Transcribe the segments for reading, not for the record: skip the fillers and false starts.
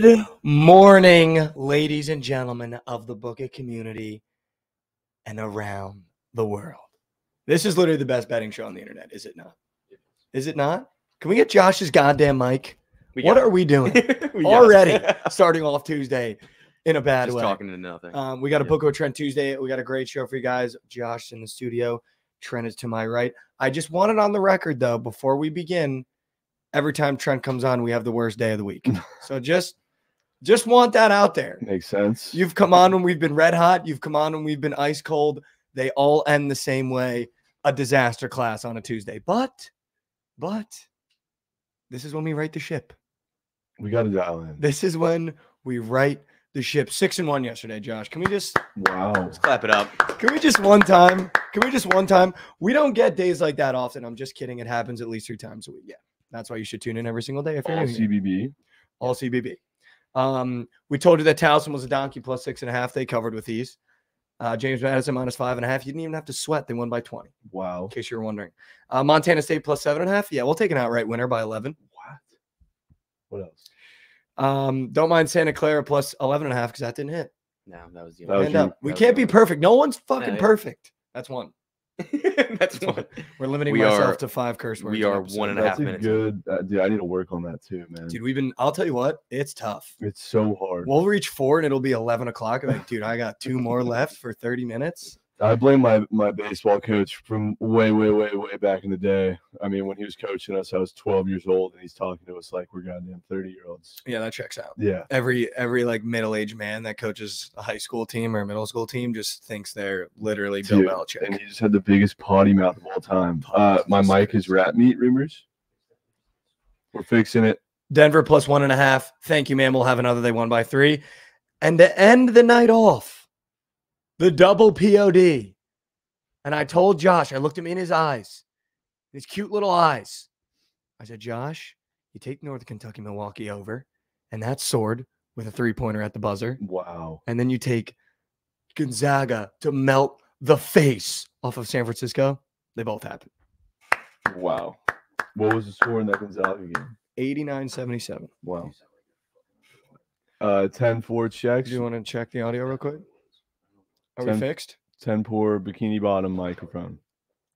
Good morning, ladies and gentlemen of the Book It community and around the world. This is literally the best betting show on the internet, is it not? Is it not? Can we get Josh's goddamn mic? What are we doing? Already starting off Tuesday in a bad way. Talking to nothing. We got a Book with Trent Tuesday. We got a great show for you guys. Josh in the studio. Trent is to my right. I just want it on the record, though, before we begin. Every time Trent comes on, we have the worst day of the week. So just want that out there. Makes sense. You've come on when we've been red hot. You've come on when we've been ice cold. They all end the same way. A disaster class on a Tuesday. But this is when we right the ship. We got to dial in. This is when we right the ship. 6-1 yesterday, Josh. Can we just Let's clap it up. Can we just one time? We don't get days like that often. I'm just kidding. It happens at least 3 times a week. Yeah. That's why you should tune in every single day if you're All new here. CBB. All CBB. We told you that Towson was a donkey plus 6.5. They covered with ease. James Madison minus 5.5. You didn't even have to sweat. They won by 20. Wow. In case you were wondering. Montana State plus 7.5. Yeah, we'll take an outright winner by 11. What else? Don't mind Santa Clara plus 11.5 because that didn't hit. No, that was the That was Hand up. your- We that was can't be your- perfect. No one's fucking Yeah. perfect. That's one. That's one. We're limiting We myself are- to 5 curse words. we an are episode. 1.5 That's a minutes. good. Dude, I need to work on that too, man. Dude, I'll tell you what, it's tough. It's so hard. We'll reach 4 and it'll be 11 o'clock. I'm like, dude, I got 2 more left for 30 minutes. I blame my baseball coach from way back in the day. I mean, when he was coaching us, I was 12 years old, and he's talking to us like we're goddamn 30-year-olds. Yeah, that checks out. Yeah. Every like middle-aged man that coaches a high school team or a middle school team just thinks they're literally Bill Dude, Belichick. and he just had the biggest potty mouth of all time. My mic is rat meat rumors. We're fixing it. Denver plus 1.5. Thank you, man. We'll have another. They won by 3. And to end the night off, the double POD. And I told Josh, I looked him in his eyes, his cute little eyes. I said, Josh, you take North Kentucky, Milwaukee over, and that sword with a 3-pointer at the buzzer. Wow. And then you take Gonzaga to melt the face off of San Francisco. They both happened. Wow. What was the score in that Gonzaga game? 89-77. Wow. 10-4 checks. Do you want to check the audio real quick? Are we 10 fixed? 10 pour bikini bottom microphone.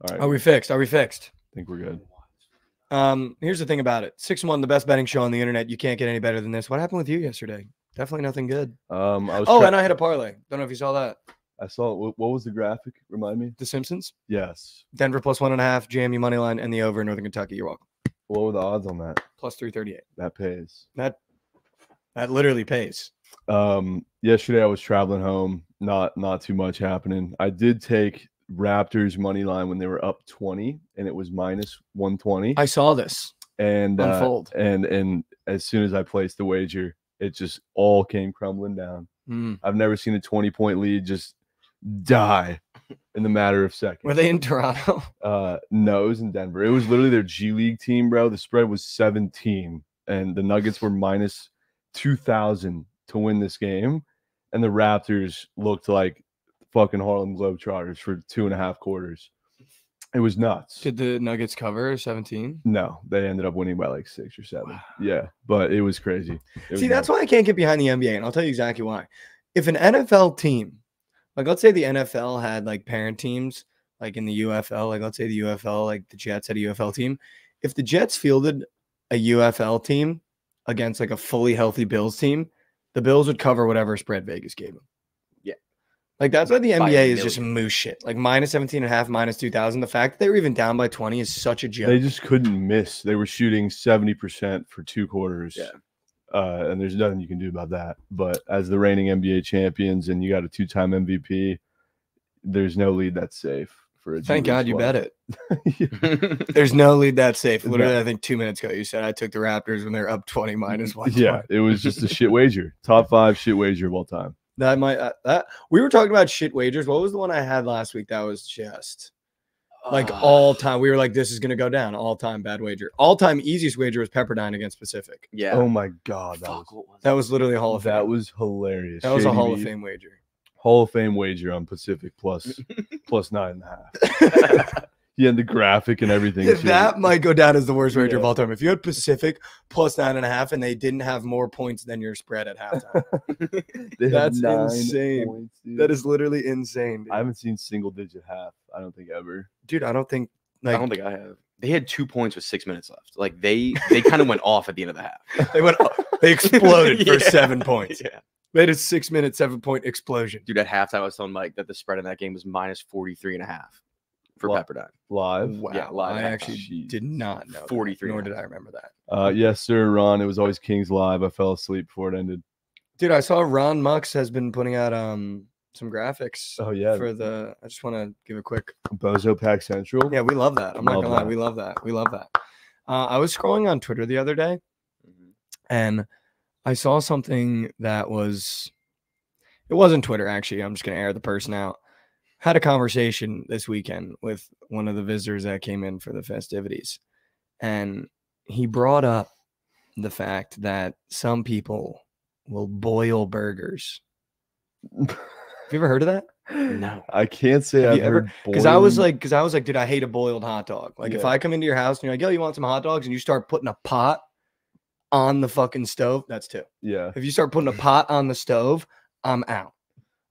All right. Are we fixed? Are we fixed? I think we're good. Here's the thing about it. 6-1, the best betting show on the internet. You can't get any better than this. What happened with you yesterday? Definitely nothing good. I was And I hit a parlay. Don't know if you saw that. I saw what was the graphic? Remind me. The Simpsons. Yes. Denver plus 1.5, JMU money line, and the over in Northern Kentucky. You're welcome. What were the odds on that? Plus 338. That pays. That literally pays. Yesterday I was traveling home. Not too much happening. I did take Raptors money line when they were up 20 and it was minus 120. I saw this And unfold. And as soon as I placed the wager, it just all came crumbling down. I've never seen a 20-point lead just die in the matter of seconds. Were they in Toronto? No, it was in Denver. It was literally their G League team, bro. The spread was 17, and the Nuggets were minus 2,000 to win this game, and the Raptors looked like fucking Harlem Globetrotters for 2.5 quarters. It was nuts. Did the Nuggets cover 17? No, they ended up winning by like 6 or 7. Wow. Yeah, but it was crazy. See, that's why I can't get behind the NBA, and I'll tell you exactly why. If an NFL team, like let's say the NFL had like parent teams, like in the UFL, like let's say the UFL, like the Jets had a UFL team. If the Jets fielded a UFL team against like a fully healthy Bills team, the Bills would cover whatever spread Vegas gave them. Yeah. Like that's why the By NBA a is just million. moose shit. Like minus 17.5, minus 2,000. The fact that they were even down by 20 is such a joke. They just couldn't miss. They were shooting 70% for 2 quarters. Yeah. And there's nothing you can do about that. But as the reigning NBA champions and you got a 2-time MVP, there's no lead that's safe for a G Thank League God you squad. bet it. There's no lead that safe. Literally, No. I think 2 minutes ago you said I took the Raptors when they're up 20 minus 1. Yeah, it was just a shit wager. Top 5 shit wager of all time. That might that we were talking about shit wagers. What was the one I had last week that was just like all time? We were like, this is gonna go down. All time bad wager. All time easiest wager was Pepperdine against Pacific. Yeah. Oh my God, Fuck, what was That was literally a Hall of Fame. that was hilarious. That was a Shady Hall of Mead, Fame wager. Hall of Fame wager on Pacific plus 9.5. He had the graphic and everything. Yeah, too. that might go down as the worst wager of Yeah. all time. If you had Pacific plus 9.5 and they didn't have more points than your spread at halftime, They had That's 9 insane. points, dude. that is literally insane. Dude. I haven't seen single digit half. I don't think ever. Dude, I don't think I like don't think I have. They had 2 points with 6 minutes left. Like they kind of went off at the end of the half. they went. They exploded for Yeah. 7 points. Yeah. They had a 6-minute 7-point explosion. Dude, at halftime, I was telling Mike that the spread in that game was minus 43.5 for What? Pepperdine. Live. Wow, Yeah, live I at actually halftime. did not know. 43 nor and a did half. I remember that. Yes, sir, Ron. It was always Kings live. I fell asleep before it ended. Dude, I saw Ron Mux has been putting out some graphics Oh yeah, for the. I just want to give a quick. Bozo Pack Central. Yeah, we love that. I'm not Love gonna lie, that. we love that. We love that. I was scrolling on Twitter the other day, Mhm. and I saw something that was. It wasn't Twitter actually. I'm just gonna air the person out. Had a conversation this weekend with one of the visitors that came in for the festivities, and he brought up the fact that some people will boil burgers. Have you ever heard of that? No. I can't say Have I've you ever- heard Because I was boiling- like, dude, I hate a boiled hot dog. Like if Yeah. I come into your house and you're like, yo, you want some hot dogs? And you start putting a pot on the fucking stove, that's 2. yeah. If you start putting a pot on the stove, I'm out.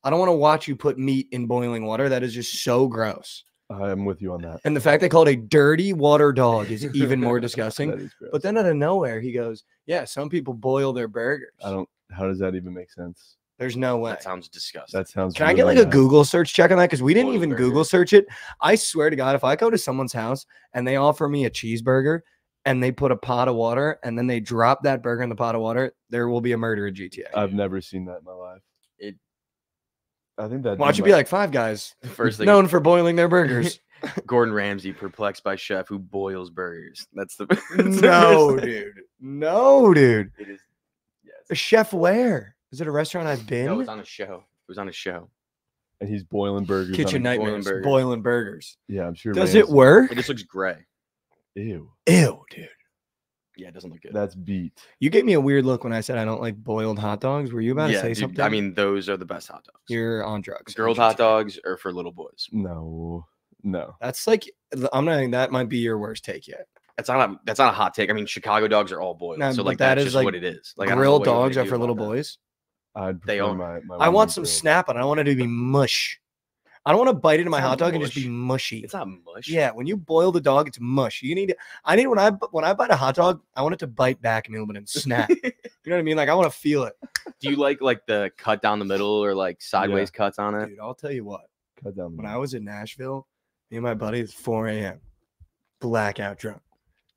I don't want to watch you put meat in boiling water. That is just so gross. I am with you on that. And the fact they call it a dirty water dog is even more disgusting. That is gross. But then out of nowhere, he goes, yeah, some people boil their burgers. I don't. How does that even make sense? There's no way. That sounds disgusting. That sounds. Can I get really like a bad. Google search check on that? Because we didn't Boiled even burger. Google search it. I swear to God, if I go to someone's house and they offer me a cheeseburger and they put a pot of water and then they drop that burger in the pot of water, there will be a murder at GTA. I've never seen that in my life. It- I think that. Why don't you be like Five Guys, The first thing known for boiling their burgers? Gordon Ramsay perplexed by chef who boils burgers. That's the No, dude. No, dude. It is. Yes. A chef where? Is it a restaurant I've been? No, it was on a show. It was on a show. And he's boiling burgers. on Kitchen a- Nightmares. burgers. Boiling burgers. Yeah, I'm sure. Does Rams- it work? It just looks gray. Ew, Ew, dude. Yeah, it doesn't look good. that's beat. You gave me a weird look when I said I don't like boiled hot dogs. Were you about to yeah, say dude, something? I mean, those are the best hot dogs. You're on drugs. Grilled hot dogs are for little boys. No. That's like I'm not. That might be your worst take yet. That's not a hot take. I mean, Chicago dogs are all boiled, No, so but like that that's is, just like, what it is. Like I don't know Grilled what you want me dogs to are do for about little that. boys. I'd They prefer are. my I one want to some grilled. snap on. I want it to be mush. I don't want to bite into my It's not hot dog and just be mush. mushy. It's not mush. Yeah, when you boil the dog, it's mush. You need. I need when I bite a hot dog, I want it to bite back a little bit and snap. You know what I mean? Like I want to feel it. Do you like the cut down the middle or like sideways cuts on it? Dude, I'll tell you what. Cut down the When I was in Nashville, me and my buddy, it's 4 a.m. blackout drunk.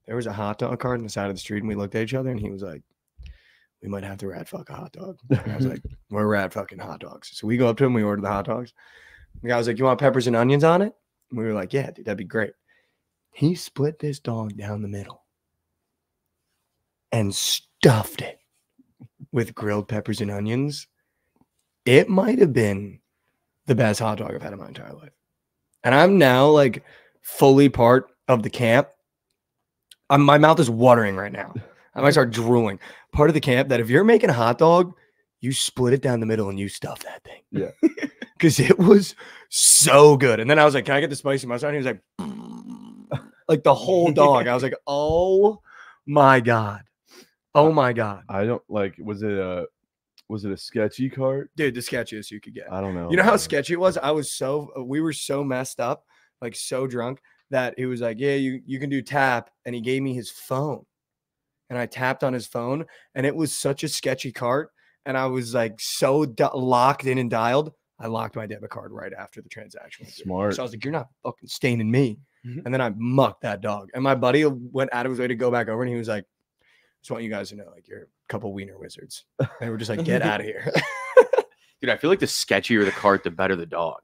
There was a hot dog cart on the side of the street, and we looked at each other, and he was like, "We might have to rat fuck a hot dog." And I was like, "We're rat fucking hot dogs." So we go up to him, we order the hot dogs. The guy was like, "You want peppers and onions on it?" And we were like, "Yeah, dude, that'd be great." He split this dog down the middle and stuffed it with grilled peppers and onions. It might have been the best hot dog I've had in my entire life. And I'm now like fully part of the camp. My mouth is watering right now. I might start drooling. Part of the camp that if you're making a hot dog, you split it down the middle and you stuff that thing. Yeah. Because it was so good. And then I was like, "Can I get the spicy mustard?" And he was like the whole dog. I was like, "Oh my God. Oh my God." I don't like. Was it a sketchy cart? Dude, the sketchiest you could get. I don't know. You know how man. sketchy it was? We were so messed up, like so drunk that he was like, "Yeah, you can do tap." And he gave me his phone. And I tapped on his phone and it was such a sketchy cart. And I was like so locked in and dialed. I locked my debit card right after the transaction. went through. Smart. So I was like, "You're not fucking staining me." Mhm. And then I mucked that dog. And my buddy went out of his way to go back over and he was like, "Just want you guys to know, like, you're a couple wiener wizards." They were just like, "Get out of here." Dude, I feel like the sketchier the cart, the better the dog.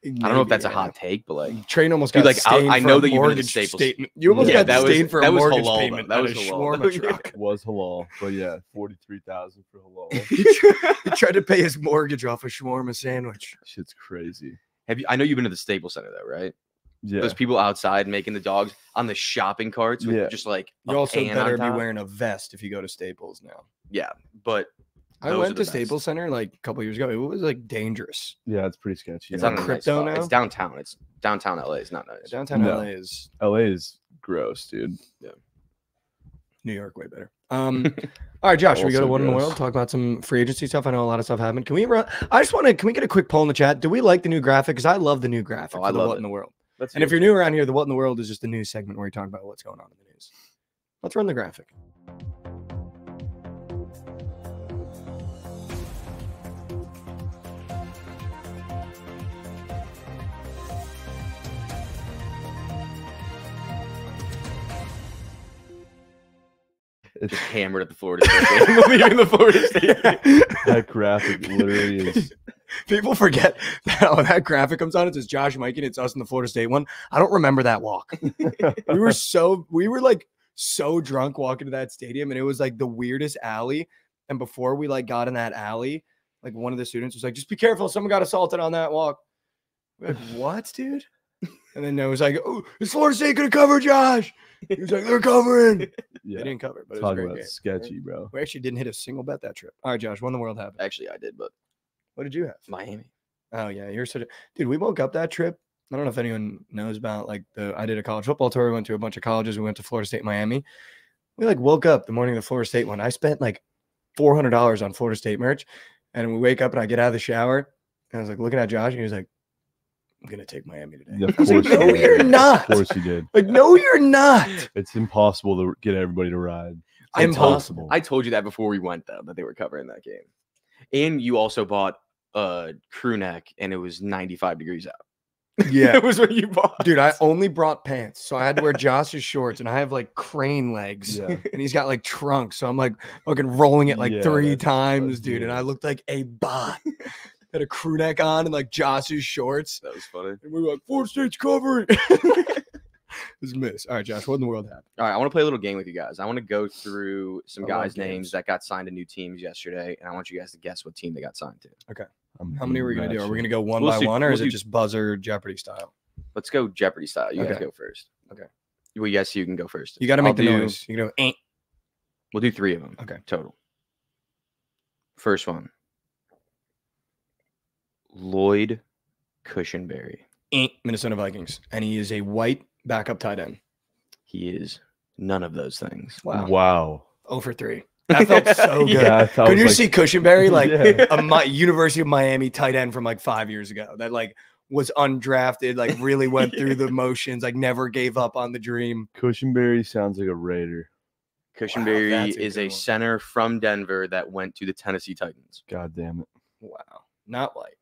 I don't know if that's a hot take, but like Train almost Dude, got like, stained I for know a that you've been to the mortgage Staples. statement. You almost Yeah, got that was- stained for that a was mortgage halal, payment. though. That at was a halal. shawarma truck. Was halal, but yeah, 43,000 for halal. He tried to pay his mortgage off a shawarma sandwich. Shit's crazy. have you? I know you've been to the Staples Center though, right? Yeah. Those people outside making the dogs on the shopping carts with Yeah. just like You a also pan better on be top. wearing a vest if you go to Staples now. Yeah, but I Those are went the to best. Staples Center like a couple years ago. It was like dangerous. Yeah, it's pretty sketchy. It's Yeah. not a nice Crypto spot. now? It's downtown. It's downtown LA. It's not nice. Downtown No. LA is LA is gross, dude. New York way better. All right, Josh, should we go to Also One in the gross. World? Talk about some free agency stuff. I know a lot of stuff happened. Can we run? Can we get a quick poll in the chat? Do we like the new graphic? Because I love the new graphic. Oh, I for the love What it. in the World. Let's And if you're new around here, the What in the World is just a news segment where we talk about what's going on in the news. Let's run the graphic. It's just hammered at the Florida State game. Leaving the Florida State game. that graphic literally is. People forget that when that graphic comes on, it says Josh, Mike, and it's us in the Florida State one. I don't remember that walk. we were like so drunk walking to that stadium, and it was like the weirdest alley. And before we like got in that alley, like one of the students was like, "Just be careful, someone got assaulted on that walk." We're like, "What, dude?" And then it was like, "Oh, is Florida State gonna cover, Josh?" He was like, "They're covering." Yeah, They didn't cover, but it was a talk great about game. sketchy, bro. We actually didn't hit a single bet that trip. All right, Josh, when the world happened. Actually, I did, but What did you have? Miami. Oh yeah, you're such a dude. We woke up that trip. I don't know if anyone knows about like I did a college football tour. We went to a bunch of colleges. We went to Florida State, Miami. We like woke up the morning of the Florida State one. I spent like $400 on Florida State merch, and we wake up and I get out of the shower and I was like looking at Josh and he was like, "I'm gonna take Miami today." Yeah, of I was like, course you "No, did. you're not." Of course you did. Like, no, you're not. It's impossible to get everybody to ride. Impossible. I told you that before we went though, that they were covering that game. And you also bought a crew neck, and it was 95 degrees out. Yeah. It was what you bought, Dude, I only brought pants, so I had to wear Josh's shorts, and I have like crane legs, Yeah. and he's got like trunks, so I'm like fucking rolling it like Yeah, 3 that's times, dude, and I weird. looked like a bot. Had a crew neck on and like Josh's shorts, That was funny. and we were like, Florida State's covering. It was a miss. All right, Josh, what in the world happened? All right, I want to play a little game with you guys. I want to go through some I love guys' names games. that got signed to new teams yesterday, and I want you guys to guess what team they got signed to. How many are we gonna do? Are we gonna go one We'll by see- one, or is we'll it do- just buzzer Jeopardy style? Let's go Jeopardy style. You guys Okay. go first. Okay. Well, yes, you can go first. You got to I'll make the do- noise. You go, eh. We'll do 3 of them. Okay. Total. First one. Lloyd Cushenberry. Minnesota Vikings, and he is a white backup tight end. He is none of those things. Wow. Wow. 0 for 3. That felt so good. Yeah, I thought Could it you was see Cushenberry like Yeah. a University of Miami tight end from like 5 years ago that like was undrafted, like really went through the motions, like never gave up on the dream. Cushenberry sounds like a Raider. Cushenberry that's a is good a one. center from Denver that went to the Tennessee Titans. God damn Wow. Not white.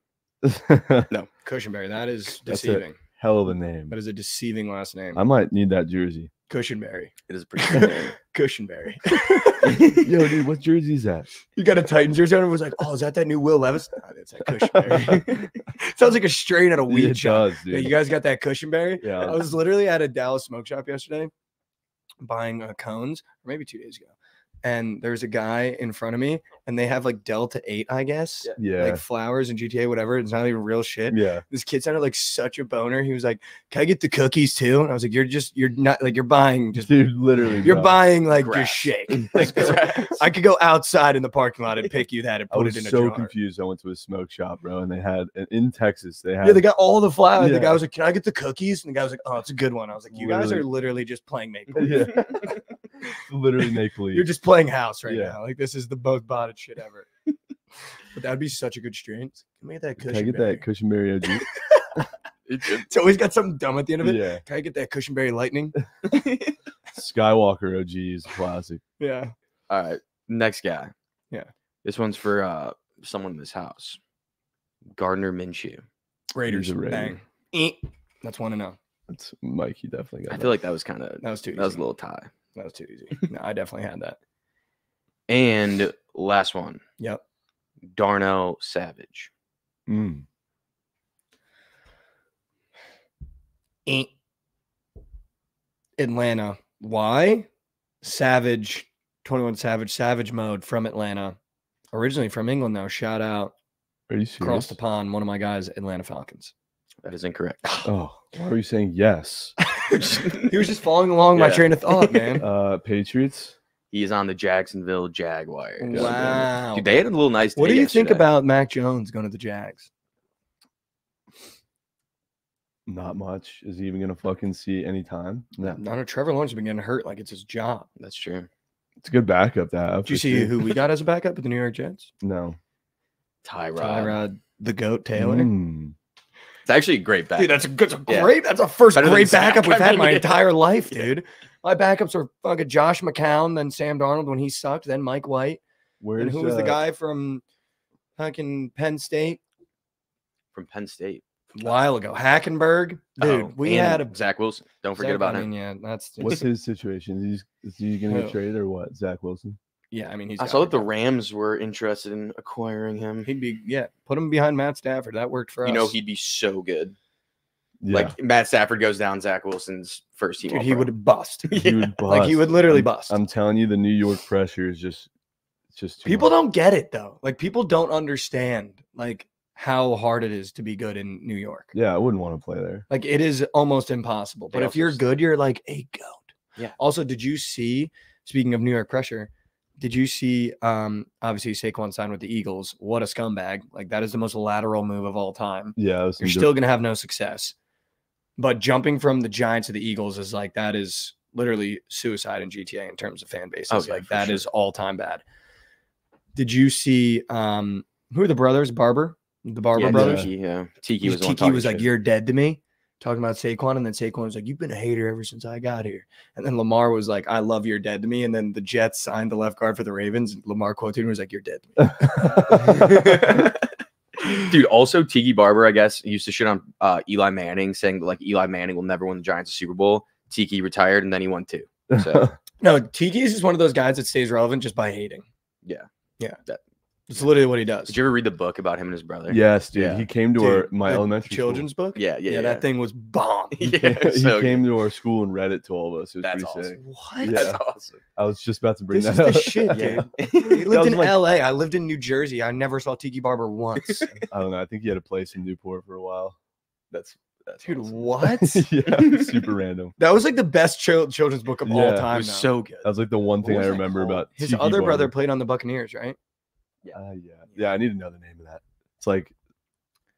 it. Cushenberry. That is That's deceiving. Hell of a name. That is a deceiving last name. I might need that jersey. Cushenberry. It is a pretty good name. Cushenberry. Yo, dude, what jersey is that? You got a Titans jersey on and was like, oh, is that new Will Levis? No, it's that Cushenberry. Sounds like a strain at a weed It shop. does, Yeah, dude. you guys got that Cushenberry? Yeah. I was literally at a Dallas smoke shop yesterday buying cones, or maybe 2 days ago. And there's a guy in front of me, and they have like Delta 8, I guess. Yeah. Like flowers and GTA, whatever. It's not even real shit. Yeah. This kid sounded like such a boner. He was like, "Can I get the cookies too?" And I was like, you're not like you're buying just Dude, literally. you're bro. buying like Grass. just shake. It's grass. I could go outside in the parking lot and pick you that and I put was it in a so jar. confused. I went to a smoke shop, bro, and they had in Texas. They had Yeah, they got all the flowers. The Yeah. guy was like, "Can I get the cookies?" And the guy was like, "Oh, it's a good one." I was like, "You guys are Literally. literally just playing make believe. yeah, literally make believe. You're just playing house right Yeah. now. Like this is the most botted shit ever." But that'd be such a good strain. Can we get that Can I cushion? get that Cushenberry OG? It's always got something dumb at the end of it. Yeah, Can I get that Cushionberry Lightning? Skywalker OG is a classic. Yeah. All right. Next guy. Yeah. This one's for someone in this house. Gardner Minshew. Raiders. He's a Raider. Bang. Eh. That's 1-0. That's Mike. He definitely got. I that. feel like that was kind of That was too easy. that was a little tie. That was too easy. No, I definitely had that. And last one. Yep. Darnell Savage. Mm. Eh. Atlanta. Why? Savage. 21 Savage mode from Atlanta. Originally from England, though. Shout out Are you across serious? the pond. One of my guys, Atlanta Falcons. That is incorrect. Oh, why are you saying yes? He was just following along my Yeah. train of thought, man. Patriots. He is on the Jacksonville Jaguars. Wow. Dude, they had a little nice. What day do you think yesterday. about Mac Jones going to the Jags? Not much. Is he even gonna fucking see any time? No. None of Trevor Lawrence has been getting hurt like it's his job. That's true. It's a good backup to have. Did you for see sure. who we got as a backup with the New York Jets? No. Tyrod. The GOAT Taylor. Mm. It's actually a great back. Dude, that's a Yeah. great. That's a first Better than great Zach. backup we've I had mean, my yeah. entire life, Yeah. dude. My backups were fucking Josh McCown, then Sam Darnold when he sucked, then Mike White, Where's and who was the guy from fucking Penn State from Penn State. a while ago? Hackenberg, dude. Oh, we and had a Zach Wilson. Don't forget about him. Yeah, that's What's his situation? Is he gonna Who? get traded or what? Zach Wilson. yeah. I mean, he's. I got saw it. that the Rams were interested in acquiring him. He'd be put him behind Matt Stafford. That worked for us. You know, he'd be so good. Yeah. Like Matt Stafford goes down, Zach Wilson's first team. dude, he All-Pro. would bust. He would Like he bust. would literally I'm- bust. I'm telling you, the New York pressure is just too People much. don't get it though. Like people don't understand like how hard it is to be good in New York. Yeah, I wouldn't want to play there. Like it is almost impossible. But They if also you're s- good, you're like a goat. Yeah. Also, did you see? Speaking of New York pressure, did you see? Obviously Saquon signed with the Eagles. What a scumbag! Like that is the most lateral move of all time. Yeah, it was You're some still gonna have no success. But jumping from the Giants to the Eagles is like that is literally suicide in GTA in terms of fan bases. Oh, yeah, like for that sure. is all time bad. Did you see? Who are the brothers? Barber, the Barber Yeah, brothers. Tiki, yeah. Tiki was the one Tiki talking was like, shit. "You're dead to me," talking about Saquon, and then Saquon was like, "You've been a hater ever since I got here." And then Lamar was like, "I love you're dead to me." And then the Jets signed the left guard for the Ravens. And Lamar quoted and was like, "You're dead to me." Dude, also Tiki Barber, I guess, used to shit on Eli Manning, saying that like Eli Manning will never win the Giants a Super Bowl. Tiki retired and then he won 2. So No, Tiki is just one of those guys that stays relevant just by hating. Yeah. Yeah. That- It's literally what he does. did you ever read the book about him and his brother? Yes, dude. Yeah. He came to Dude, my the elementary children's book. Yeah, yeah, That thing was bomb. school. Yeah, He so came good. to our school and read it to all of us. It was That's pretty sick. awesome. What? Yeah. That's awesome. I was just about to bring This that is the up. shit, Yeah. dude. He That lived was in like- LA. I lived in New Jersey. I never saw Tiki Barber once. I don't know. I think he had a place in Newport for a while. That's Dude, awesome. what? Yeah, super random. That was like the best children's book of all Yeah. It time. It was though. so good. That was like the one thing What I was that remember called? about His Tiki other brother Barber. played on the Buccaneers, right? Yeah. I need to know the name of that. It's like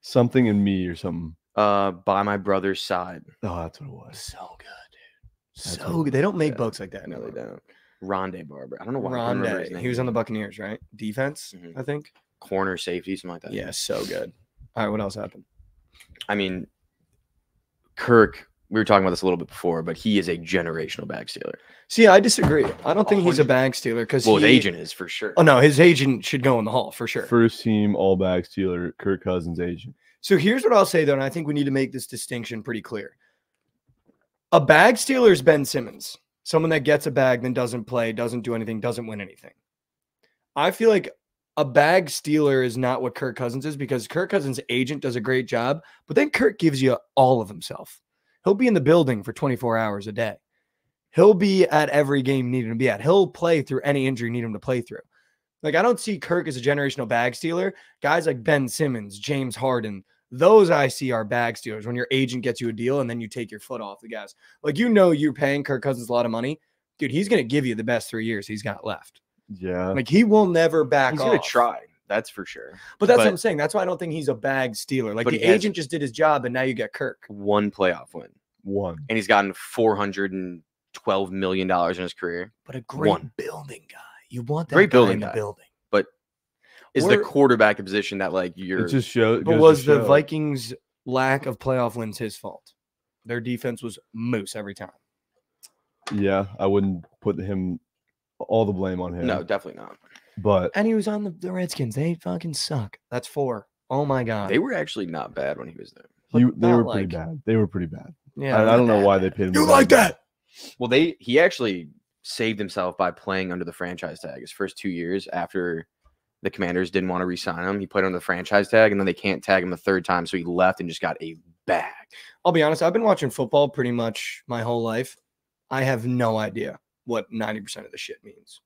something in me or something. By my brother's side. Oh, that's what it was. So good, dude. That's So what- good. They don't make yeah. books like that. No, they anymore. don't. Rondé Barber. I don't know why. I couldn't remember his Rondé. name. He was on the Buccaneers, right? Defense, Mhm. I think. corner safety, something like that. Yeah, so good. All right, what else happened? I mean, Kirk, we were talking about this a little bit before, but he is a generational bag stealer. See, I disagree. I don't think he's a bag stealer because Well, his agent is for sure. Oh no, his agent should go in the hall for sure. First team all bag stealer, Kirk Cousins agent. So here's what I'll say though, and I think we need to make this distinction pretty clear. A bag stealer is Ben Simmons, someone that gets a bag, then doesn't play, doesn't do anything, doesn't win anything. I feel like a bag stealer is not what Kirk Cousins is because Kirk Cousins' agent does a great job, but then Kirk gives you all of himself. He'll be in the building for 24 hours a day. He'll be at every game you need him to be at. He'll play through any injury you need him to play through. Like, I don't see Kirk as a generational bag stealer. Guys like Ben Simmons, James Harden, those I see are bag stealers when your agent gets you a deal and then you take your foot off the gas. Like, you know, you're paying Kirk Cousins a lot of money. Dude, he's going to give you the best 3 years he's got left. Yeah. Like, he will never back He's off. going to try. That's for sure. But that's what But- I'm saying. That's why I don't think he's a bag stealer. Like, But the he has- agent just did his job and now you get Kirk. One playoff win. One. And he's gotten $412 million in his career. But a great One. building guy. You want that Great guy building in the guy. building. Is the We're- quarterback the position that like you're It just shows. But was the Vikings' lack of playoff wins his fault? Their defense was moose every time. Yeah, I wouldn't put him all the blame on him. no, definitely not. But And he was on the Redskins. They fucking suck. That's 4. Oh my God. They were actually not bad when he was there. they not were like- pretty bad. They were pretty bad. Yeah. I not don't know that why bad. they paid him. You that like much. that? Well, he actually saved himself by playing under the franchise tag his first 2 years after the Commanders didn't want to re-sign him. He played under the franchise tag, and then they can't tag him a third time, so he left and just got a bag. I'll be honest. I've been watching football pretty much my whole life. I have no idea what 90% of the shit means.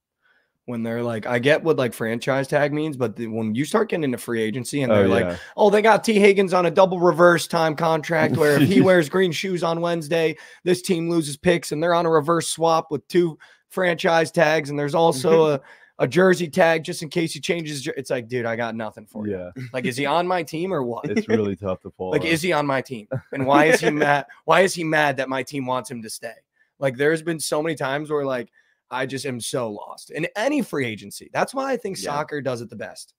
When they're like, I get what like franchise tag means, but when you start getting into free agency and Oh, they're yeah. like, oh, they got T. Higgins on a double reverse time contract where if he wears green shoes on Wednesday, this team loses picks and they're on a reverse swap with 2 franchise tags, and there's also a jersey tag just in case he changes. It's like, dude, I got nothing for you. Yeah, Like, is he on my team or what? it's really tough to follow. Like, is he on my team? And why is he mad? Why is he mad that my team wants him to stay? Like, there's been so many times where, like, I just am so lost in any free agency. That's why I think soccer does it the best.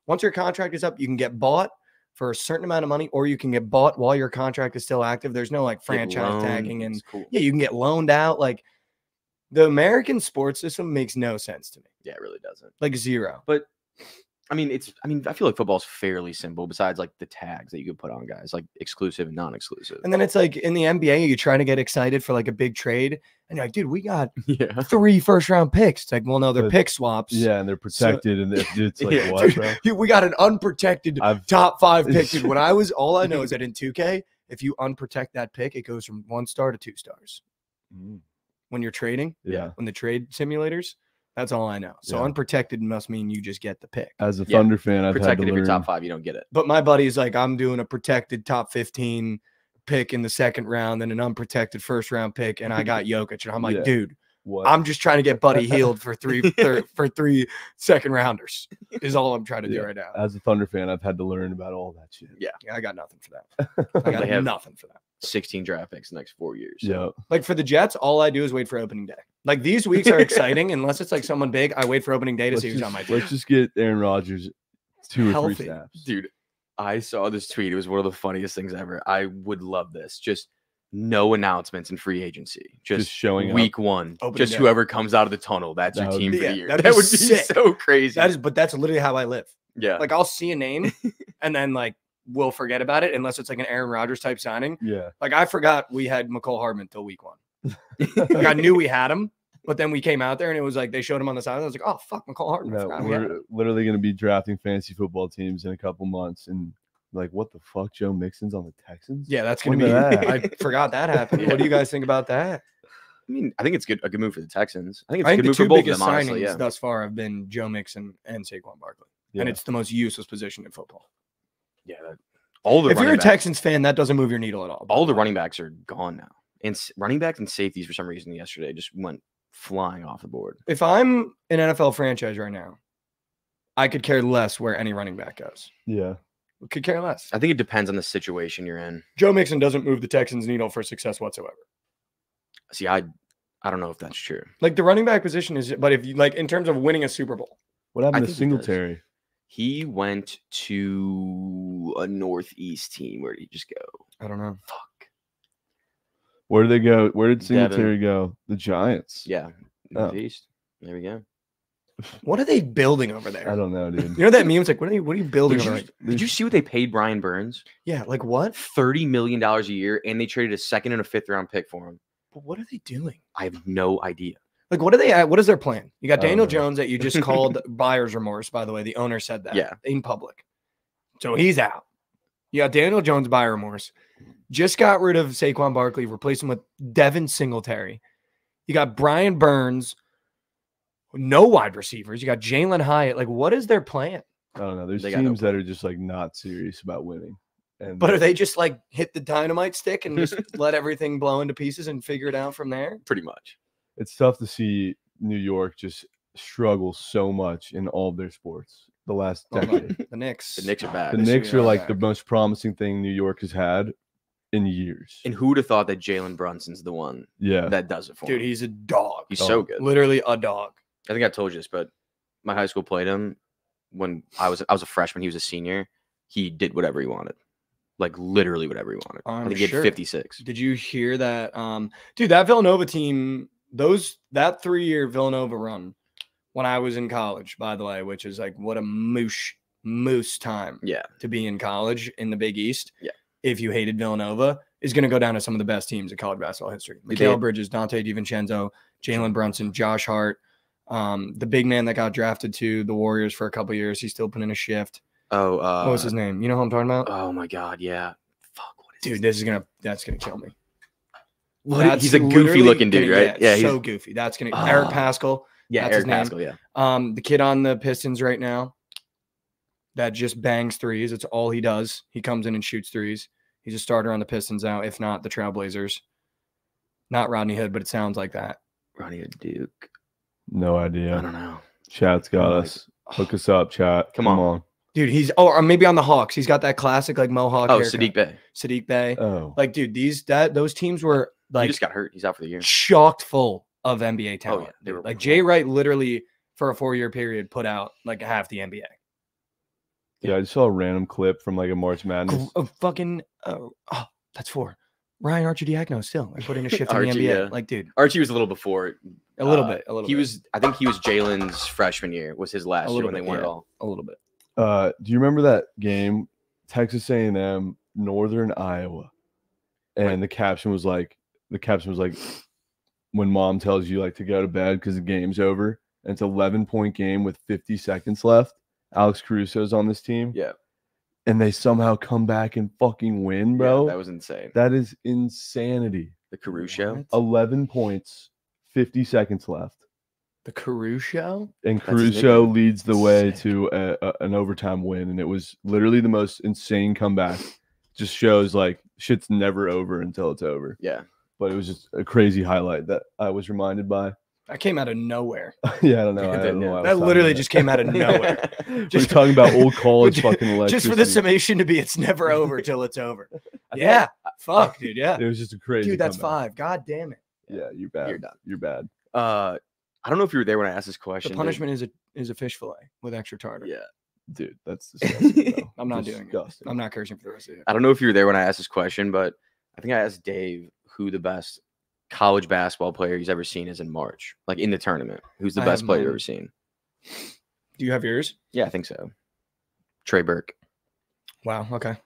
Once your contract is up, you can get bought for a certain amount of money, or you can get bought while your contract is still active. There's no like franchise tagging, and cool. yeah, you can get loaned out. Like, the American sports system makes no sense to me. Yeah, it really doesn't. Like, zero. But I mean, I feel like football's fairly simple besides like the tags that you could put on guys, like exclusive and non-exclusive. And then it's like in the NBA, you try to get excited for like a big trade, and you're like, dude, we got Yeah. 3 first-round picks. It's like, well, no, they're But- pick swaps. Yeah, and they're protected, and it's like Yeah, what, bro? Dude, we got an unprotected I've top 5 pick. Dude, when I was, all I know is that in 2K, if you unprotect that pick, it goes from 1 star to 2 stars. Mm, When you're trading, yeah. when the trade simulators, that's all I know. So Yeah. unprotected must mean you just get the pick. As a Yeah, Thunder fan, I've had Protected to if you're learn. top 5, you don't get it. But my buddy's like, I'm doing a protected top 15 pick in the 2nd round, and an unprotected 1st round pick, and I got Jokic. And I'm like, Yeah. dude, What? I'm just trying to get Buddy healed for 3 second rounders is all I'm trying to do Yeah. right now. As a Thunder fan, I've had to learn about all that shit. Yeah, I got nothing for that. I got They have- nothing for that. 16 draft picks the next 4 years. Yeah. Like, for the Jets, all I do is wait for opening day. Like, these weeks are exciting unless it's like someone big. I wait for opening day to see who's on my team. Let's just get Aaron Rodgers 2 or 3 Healthy. snaps. Dude, I saw this tweet. It was one of the funniest things ever. I would love this. Just no announcements in free agency. Just showing up. week 1. Opening Just day. whoever comes out of the tunnel. That's That your would team be- for Yeah, the year. that'd That be would be sick. so crazy. But that's literally how I live. yeah. Like, I'll see a name and then like we'll forget about it unless it's like an Aaron Rodgers type signing. Yeah. Like, I forgot we had McCole Hardman till week 1. Like, I knew we had him, but then we came out there and it was like they showed him on the side. I was like, oh fuck, McCole Hardman. I No, forgot we had him. we're literally going to be drafting fantasy football teams in a couple months, and like, what the fuck? Joe Mixon's on the Texans? Yeah, that's gonna When be. did that I forgot that happened. What do you guys think about that? I mean, I think it's a good move for the Texans. I think it's I a think good the move for 2 both of biggest them, honestly. signings Yeah. thus far have been Joe Mixon and Saquon Barkley, Yeah. and it's the most useless position in football. Yeah. All the If you're a running backs- Texans fan, that doesn't move your needle at all. all the running backs are gone now. And running backs and safeties for some reason yesterday just went flying off the board. If I'm an NFL franchise right now, I could care less where any running back goes. Yeah. Could care less. I think it depends on the situation you're in. Joe Mixon doesn't move the Texans' needle for success whatsoever. See, I don't know if that's true. Like, the running back position is, but if you like in terms of winning a Super Bowl, What happened to think he does. Singletary? He went to a Northeast team. Where did he just go? I don't know. Fuck. Where did they go? Where did Devin. Singletary go? The Giants. Yeah. Oh. Northeast. There we go. What are they building over there? I don't know, dude. You know that meme? It's like, what are you building Did over you, there? did you see what they paid Brian Burns? Yeah, like what? $30 million a year, and they traded a 2nd and a 5th round pick for him. But what are they doing? I have no idea. Like, what are they at? What is their plan? You got I don't Daniel know. Jones that you just called buyer's remorse, by the way. The owner said that Yeah. in public. So he's out. You got Daniel Jones buyer remorse. Just got rid of Saquon Barkley, replaced him with Devin Singletary. You got Brian Burns, no wide receivers. You got Jalen Hyatt. Like, what is their plan? I don't know. There's They got no teams that are just like not serious about winning. And But are they just like hit the dynamite stick and just let everything blow into pieces and figure it out from there? Pretty much. it's tough to see New York just struggle so much in all of their sports the last Oh, no. decade. The Knicks. The Knicks are bad. The This Knicks year are are like the back. most promising thing New York has had in years. And who would have thought that Jalen Brunson's the one Yeah. that does it for Dude, him? he's a dog. He's Oh, so good. Literally a dog. I think I told you this, but my high school played him when I was a freshman. He was a senior. He did whatever he wanted, like literally whatever he wanted. I I'm think he sure. had 56. Did you hear that? Dude, that Villanova team, that 3-year Villanova run when I was in college, by the way, which is like what a moose time Yeah, to be in college in the Big East. Yeah. If you hated Villanova, is going to go down as some of the best teams in college basketball history. Did Mikal they- Bridges, Dante DiVincenzo, Jalen Brunson, Josh Hart, the big man that got drafted to the Warriors for a couple years. He's still putting in a shift. Oh, What was his name? You know who I'm talking about? oh my God, yeah. Fuck, what is Dude, his that's gonna kill me. What? He's a goofy literally looking dude, gonna- right? Yeah, so he's goofy. That's gonna Eric Oh. Pascal. yeah, that's his Eric name. Pascal. Yeah, The kid on the Pistons right now that just bangs threes. It's all he does. He comes in and shoots threes. He's a starter on the Pistons now, if not the Trailblazers. Not Rodney Hood, but it sounds like that. Ronnie at Duke. No I idea. don't know. Chat's got Oh, us. Hook us up, chat. Come on. Dude, he's or maybe on the Hawks. He's got that classic like mohawk. Oh, haircut. Sadiq Bey. Sadiq Bey. Oh, Like, dude, those teams were He like just got hurt. He's out for the year. chocked full of NBA talent. yeah, they were like Jay Wright literally for a 4-year period put out like half the NBA. yeah. I just saw a random clip from like a March Madness. That's 4. Ryan Arcidiacono still like putting a shift in the Archie, NBA. yeah. Like, dude, Archie was a little before. a little bit. He was. I think he was Jalen's freshman year. Was his last year little when they bit, won it yeah. all. A little bit. Do you remember that game, Texas A&M, Northern Iowa, and the caption was like, when mom tells you like to go to bed because the game's over, and it's 11-point game with 50 seconds left. Alex Caruso's on this team, Yeah, and they somehow come back and fucking win, bro. Yeah, that was insane. That is insanity. The Caruso. What? 11 points, 50 seconds left. The Caruso? And That's his Caruso nickname. leads the way Sick. to an overtime win, and it was literally the most insane comeback. Just shows like shit's never over until it's over. Yeah, But it was just a crazy highlight that I was reminded by. That came out of nowhere. Yeah, I don't know. I don't know why I was That talking literally about just came out of nowhere. We're just- talking about old college Just- fucking electricity. Just for the summation to be, it's never over till it's over. Yeah. Fuck, dude. Yeah. It was just a crazy. Dude, that's comeback. 5. God damn it. Yeah, you're bad. You're done. You're bad. I don't know if you were there when I asked this The question. but- punishment is a fish fillet with extra tartar. Yeah, Dude, that's disgusting. Bro. I'm not doing it. Disgusting. I'm not cursing for the rest of it. I don't know if you were there when I asked this question, but I think I asked Dave who the best college basketball player he's ever seen is in March, like in the tournament. Who's the I best have player you've mine. ever seen? Do you have yours? Yeah, I think so. Trey Burke. Wow. Okay.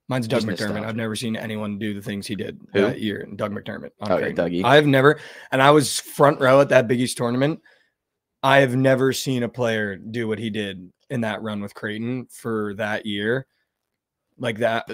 Mine's Doug Just McDermott. nostalgia. I've never seen anyone do the things he did Who? that year. Doug McDermott. on Oh, yeah, Creighton. Dougie. I've never, and I was front row at that Big East tournament. I have never seen a player do what he did in that run with Creighton for that year. Like that,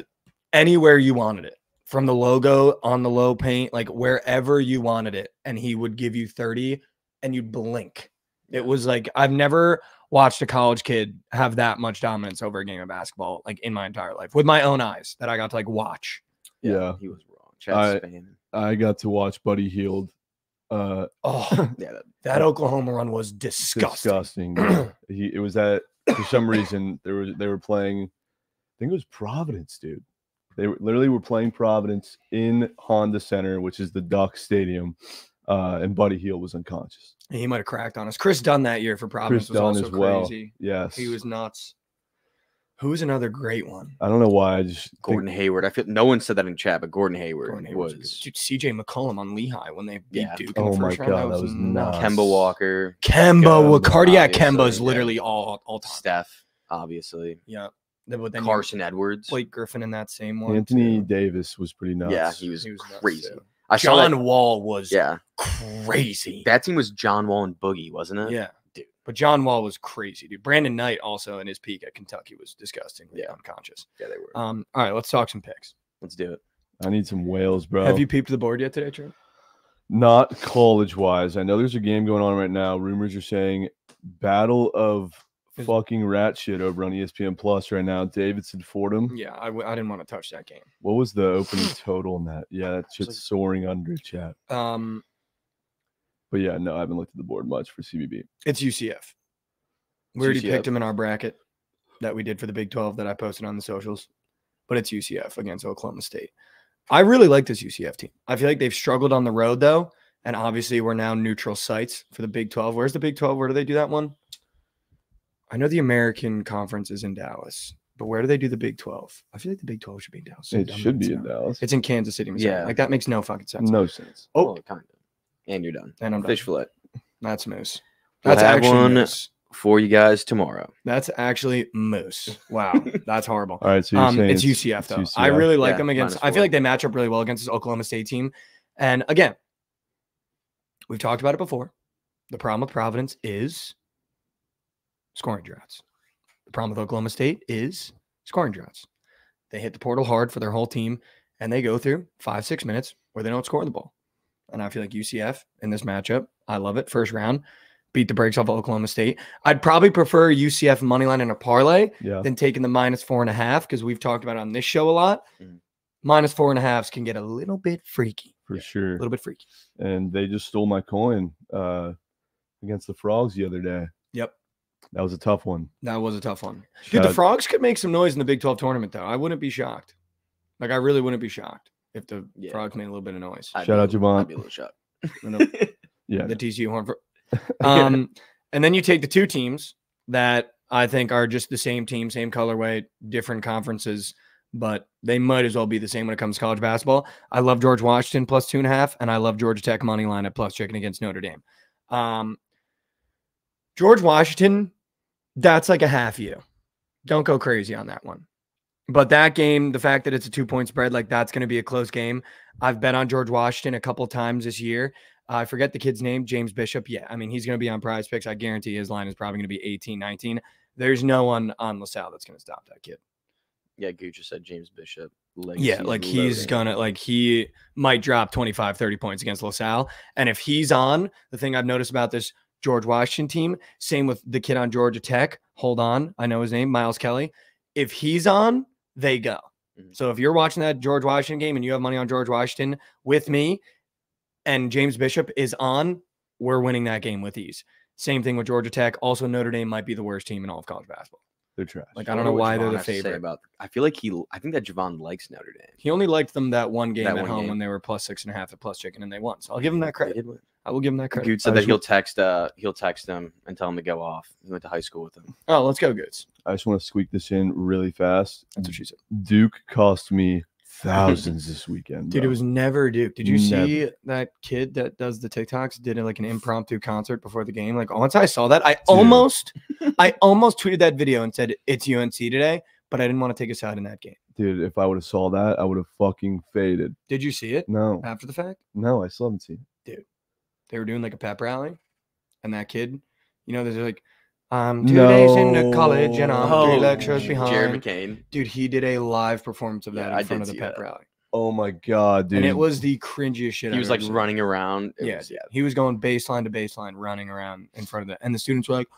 anywhere you wanted it. From the logo on the low paint, like wherever you wanted it. And he would give you 30 and you'd blink. It was like, I've never watched a college kid have that much dominance over a game of basketball, like in my entire life, with my own eyes that I got to like watch. Yeah. he was wrong. Chad's spamming. I got to watch Buddy Hield. Oh, Yeah, that Oklahoma run was disgusting. Disgusting. dude. It was that for some reason they were playing. I think it was Providence, dude. They literally were playing Providence in Honda Center, which is the Duck Stadium, and Buddy Hield was unconscious. He might have cracked on us. Chris Dunn that year for Providence Chris was Dunn also as well. crazy. Yes, He was nuts. Who's another great one? I don't know why. I just think- Gordon Hayward. I feel no one said that in chat, but Gordon Hayward, Gordon Hayward's good. was Dude, CJ McCollum on Lehigh when they beat Yeah. Duke in Oh the my first round. God, that was nuts. Kemba Walker, Kemba, with Kemba, cardiac Kemba obviously, is yeah. literally all time. Steph, obviously, Yeah. But then you- Carson Edwards. Blake Griffin in that same one. Anthony too. Davis was pretty nuts. Yeah, he was He was nuts, crazy. too. I saw that. John Wall was Yeah, crazy. that team was John Wall and Boogie, wasn't it? Yeah. Dude. But John Wall was crazy, dude. Brandon Knight also in his peak at Kentucky was disgustingly Yeah. unconscious. Yeah, they were. All right, let's talk some picks. Let's do it. I need some whales, bro. Have you peeped the board yet today, Trent? Not college wise. I know there's a game going on right now. Rumors are saying battle of Is- fucking rat shit over on ESPN Plus right now. Davidson Fordham. Yeah, I didn't want to touch that game. What was the opening total in that? Yeah, that shit's like- soaring under chat. But yeah, no, I haven't looked at the board much for CBB. It's UCF. We already UCF. picked him in our bracket that we did for the Big 12 that I posted on the socials, but it's UCF against Oklahoma State. I really like this UCF team. I feel like they've struggled on the road though, and obviously we're now neutral sites for the Big 12. Where's the Big 12? Where do they do that one? I know the American Conference is in Dallas, but where do they do the Big 12? I feel like the Big 12 should be in Dallas. It should be in Dallas. Dallas. It's in Kansas City, Missouri. Yeah. Like that makes no fucking sense. No sense. Oh, Well, kind of. And you're done. and I'm done. Fish fillet That's moose. We'll That's have actually one- moose. for you guys tomorrow. That's actually moose. Wow, that's horrible. All right, so you're saying It's UCF though. it's I UCF. really like Yeah, them against. I -4. feel like they match up really well against this Oklahoma State team. And again, we've talked about it before. The problem with Providence is scoring droughts. The problem with Oklahoma State is scoring droughts. They hit the portal hard for their whole team, and they go through 5-6 minutes where they don't score the ball. And I feel like UCF in this matchup, I love it. First round, beat the brakes off of Oklahoma State. I'd probably prefer UCF money line in a parlay Yeah. than taking the -4.5 because we've talked about it on this show a lot. Mhm. -4.5s can get a little bit freaky. for A sure. little bit freaky. And they just stole my coin against the Frogs the other day. Yep. That was a tough one. That was a tough one. Dude, Shout the out- Frogs could make some noise in the Big 12 tournament, though. I wouldn't be shocked. Like, I really wouldn't be shocked if the Yeah. Frogs made a little bit of noise. I'd Shout be out a little- Javon. I'd be a little shocked. Yeah. The TCU horn. And then you take the two teams that I think are just the same team, same colorway, different conferences, but they might as well be the same when it comes to college basketball. I love George Washington plus 2.5, and I love Georgia Tech money line at plus chicken against Notre Dame. George Washington, that's like a half you. Don't go crazy on that one. But that game, the fact that it's a 2-point spread, like that's going to be a close game. I've bet on George Washington a couple times this year. I forget the kid's name, James Bishop. Yeah, I mean, he's going to be on Prize Picks. I guarantee his line is probably going to be 18, 19. There's no one on LaSalle that's going to stop that kid. Yeah, Gooch just said James Bishop. Yeah, like he's going to, like he might drop 25, 30 points against LaSalle. And if he's on, the thing I've noticed about this George Washington team, same with the kid on Georgia Tech. Hold on. I know his name, Miles Kelly. If he's on, they go. So if you're watching that George Washington game and you have money on George Washington with me and James Bishop is on, we're winning that game with ease. Same thing with Georgia Tech. Also, Notre Dame might be the worst team in all of college basketball. They're trash. Like, I don't know why they're the favorite. I feel like I think that Javon likes Notre Dame. He only liked them that one game That at one home game. when they were plus 6.5 at plus chicken and they won. So I'll give him that They credit. did win. I will give him that credit. Gooch said that he'll text them and tell him to go off. He went to high school with him. Oh, let's go, Goods. I just want to squeak this in really fast. That's what she said. Duke cost me thousands this weekend. Dude, it bro. was never Duke. Did you Never. see that kid that does the TikToks did like an impromptu concert before the game? Like once I saw that, I almost tweeted that video and said it's UNC today, but I didn't want to take a side in that game. Dude, if I would have saw that, I would have fucking faded. Did you see it No, after the fact? no, I still haven't seen it. They were doing like a pep rally, and that kid, you know, there's like, I'm 2 days into college and I'm 3 lectures behind. Jared McCain. Dude, he did a live performance of that Yeah, I in front did of the see pep that. rally. Oh my god, dude! And it was the cringiest shit. He I've was ever like seen. running around. It Yeah, was- he was going baseline to baseline, running around in front of the, and the students were like,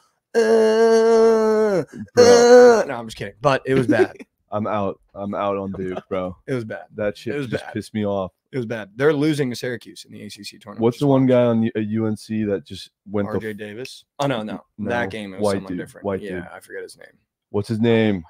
Bro. no, I'm just kidding. But it was bad. I'm out. I'm out on Duke, bro. It was bad. That shit It was just bad. pissed me off. It was bad. They're losing to Syracuse in the ACC tournament. What's which the is one wild. guy on UNC that just went RJ the? Davis? Oh no. No, That game it was white someone dude, different. white yeah, dude. I forget his name. What's his name?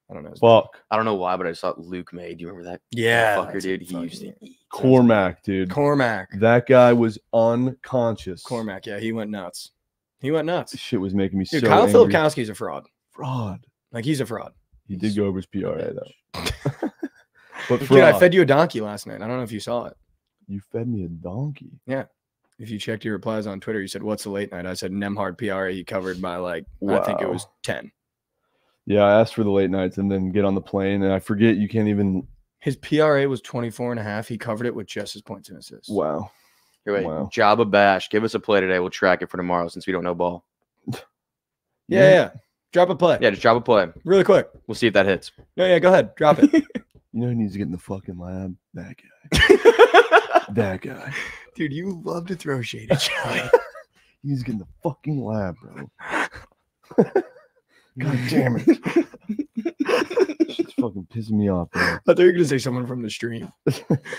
I don't know. His name. Fuck, I don't know why, but I saw Luke May. Do you remember that? Yeah, Fucker, that's dude. a He used to fucking- eat. Cormac, dude. Cormac. That guy was unconscious. Cormac. Yeah, he went nuts. He went nuts. This shit was making me Dude, so Kyle angry. Filipkowski's a fraud. Fraud. Like he's a fraud. He did go over his PRA though. But Dude, I fraud. fed you a donkey last night. I don't know if you saw it. You fed me a donkey. If you checked your replies on Twitter, you said, "What's the late night?" I said, "Nemhard PRA." He covered by like I think it Wow. was 10. Yeah, I asked for the late nights and then get on the plane, and I forget you can't even. His PRA was 24.5. He covered it with just his points and assists. Wow. Here, wait. Wow. Jabba Bash. Give us a play today. We'll track it for tomorrow since we don't know ball. Yeah. Drop a play. Yeah, just drop a play. Really quick. We'll see if that hits. Yeah, go ahead. Drop it. You know who needs to get in the fucking lab? That guy. That guy. Dude, you love to throw shade at Joey. He needs to get in the fucking lab, bro. God damn it. Shit's fucking pissing me off, bro. I thought you were gonna say someone from the stream.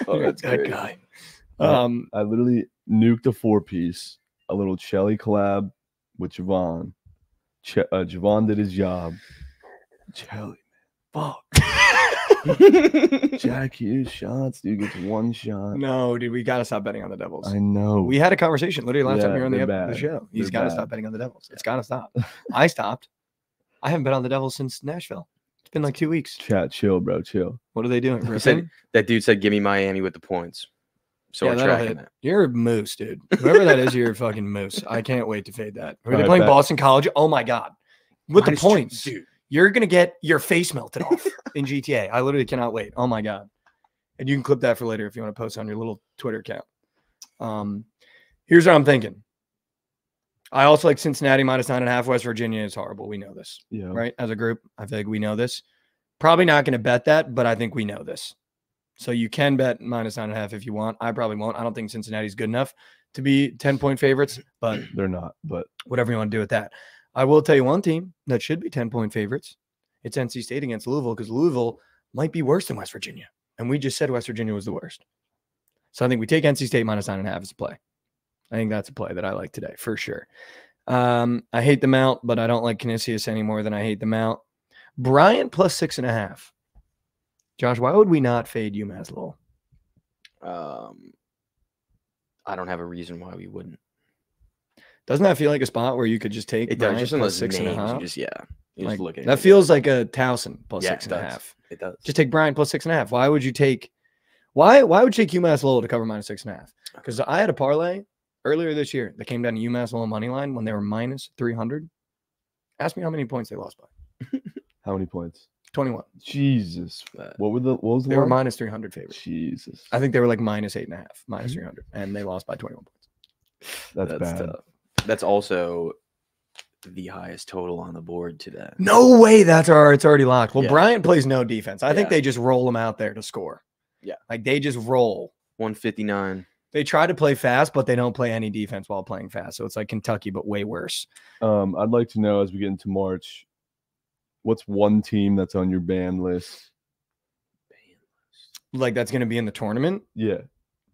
Oh, That's that great. guy. I literally nuked a 4-piece, a little Chelly collab with Javon. Javon did his job. Chelly, man. Fuck. Jack Hughes shots, dude gets one shot. No, dude, we gotta stop betting on the Devils. I know. We had a conversation literally last time Yeah, you were on the, they're the bad. show. He's They're got to bad. stop betting on the Devils. It's got to stop. I stopped. I haven't bet on the Devils since Nashville. It's been like 2 weeks. Chat, chill, bro, chill. What are they doing? He said Ripping? that dude said, "Give me Miami with the points." So Yeah, we're that'll tracking hit. that. You're a moose, dude. Whoever that is, you're a fucking moose. I can't wait to fade that. Are they Alright, playing bet. Boston College? Oh my god. With the Minus two, points, dude. you're gonna get your face melted off in GTA. I literally cannot wait. Oh my god. And you can clip that for later if you want to post on your little Twitter account. Here's what I'm thinking. I also like Cincinnati minus 9.5. West Virginia is horrible. We know this, Yeah. right? As a group, I feel like we know this. Probably not going to bet that, but I think we know this. So you can bet minus 9.5 if you want. I probably won't. I don't think Cincinnati's good enough to be 10-point favorites, but They're not, but whatever you want to do with that. I will tell you one team that should be 10-point favorites. It's NC State against Louisville because Louisville might be worse than West Virginia. And we just said West Virginia was the worst. So I think we take NC State minus 9.5 as a play. I think that's a play that I like today for sure. I hate the Mount, but I don't like Canisius any more than I hate the Mount. Bryant plus 6.5. Josh, why would we not fade UMass Lowell? I don't have a reason why we wouldn't. Doesn't that feel like a spot where you could just take It does. Bryant Just in plus those names, 6.5? you just you Like, just look at that it. feels like a Towson plus Yeah, 6.5. It does. Just take Bryant plus 6.5. Why would you take? Why would you take UMass Lowell to cover minus 6.5? Because I had a parlay earlier this year that came down to UMass Lowell money line when they were minus 300. Ask me how many points they lost by. How many points? 21. Jesus. What was the They were line? minus 300 favorites. Jesus. I think they were like minus 8.5, minus 300, and they lost by 21 points. That's bad. tough. That's also the highest total on the board today. No way it's already locked. Well, Yeah. Bryant plays no defense. I think Yeah. they just roll him out there to score. Yeah. Like they just roll. 159. They try to play fast, but they don't play any defense while playing fast. So it's like Kentucky, but way worse. I'd like to know as we get into March, what's one team that's on your ban list? Like that's going to be in the tournament. Yeah.